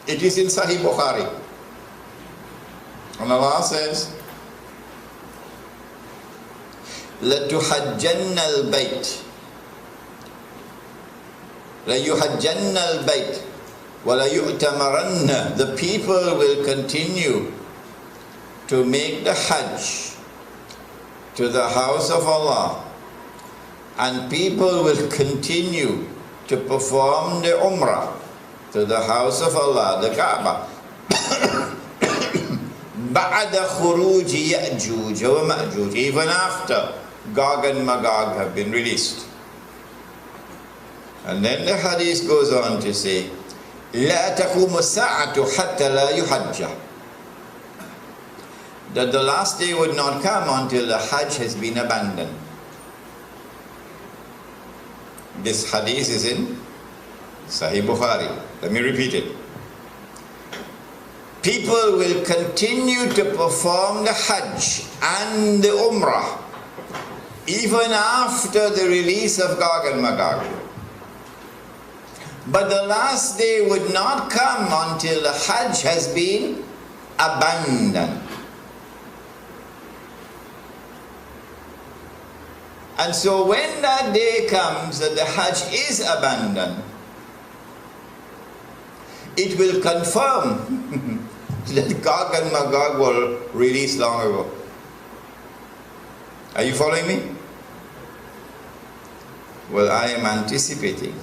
It is in Sahih Bukhari. And Allah says, لَتُحَجَّنَّ الْبَيْتِ لَيُحَجَّنَّ الْبَيْتِ وَلَيُؤْتَمَرَنَّ. The people will continue to make the Hajj to the house of Allah, and people will continue to perform the Umrah to the house of Allah, the Kaaba. بَعْدَ خُرُوجِ يَأْجُوجَ وَمَأْجُوجَ. Even after Gog and Magog have been released. And then the hadith goes on to say, لَا تَقُومُ السَّاعَةُ حَتَّى لَا يُحَجَّ. That the last day would not come until the Hajj has been abandoned. This hadith is in Sahih Bukhari. Let me repeat it. People will continue to perform the Hajj and the Umrah even after the release of Gog and Magog. But the last day would not come until the Hajj has been abandoned. And so when that day comes that the Hajj is abandoned, it will confirm that Gog and Magog were released long ago. Are you following me? Well, I am anticipating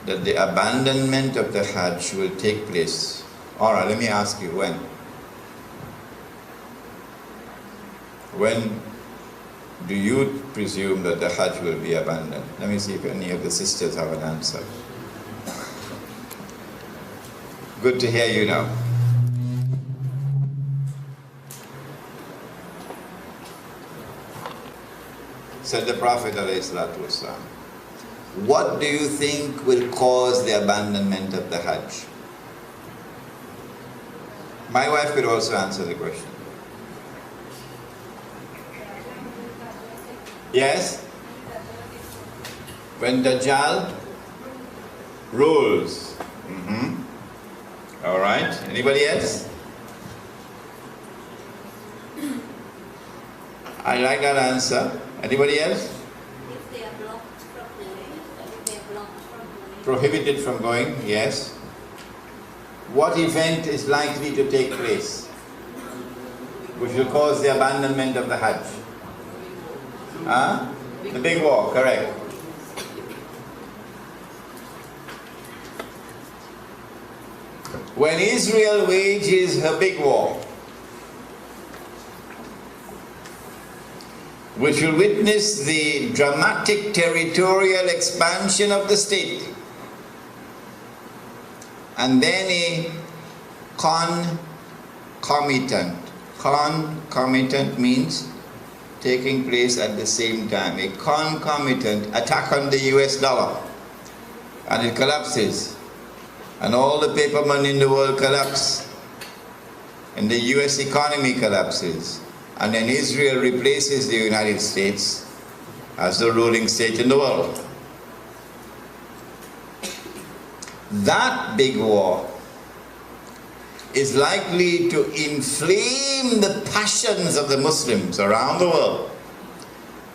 that the abandonment of the Hajj will take place. All right, let me ask you, when? When do you presume that the Hajj will be abandoned? Let me see if any of the sisters have an answer. Good to hear you now. Said the Prophet ﷺ, what do you think will cause the abandonment of the Hajj? My wife could also answer the question. Yes? When Dajjal rules. All right. Anybody else? I like that answer. Anybody else? If they are blocked from going, if they are blocked from going. Prohibited from going, yes. What event is likely to take place which will cause the abandonment of the Hajj? Huh? The big war, correct. When Israel wages her big war, which will witness the dramatic territorial expansion of the state, and then a concomitant means taking place at the same time, a concomitant attack on the US dollar, and it collapses, and all the paper money in the world collapse, and the US economy collapses, and then Israel replaces the United States as the ruling state in the world. That big war is likely to inflame the passions of the Muslims around the world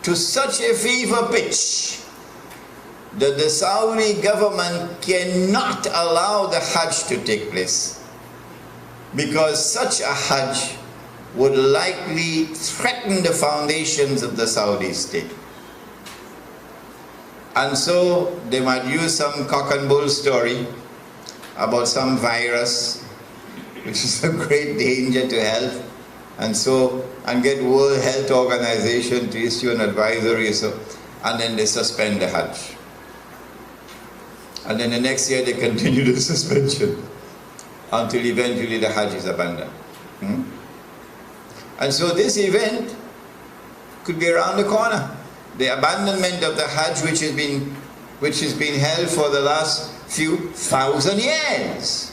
to such a fever pitch that the Saudi government cannot allow the Hajj to take place, because such a Hajj would likely threaten the foundations of the Saudi state. And so they might use some cock and bull story about some virus which is a great danger to health, and get World Health Organization to issue an advisory, and then they suspend the Hajj. And then the next year they continue the suspension until eventually the Hajj is abandoned. And so this event could be around the corner. The abandonment of the Hajj, which has been held for the last few thousand years.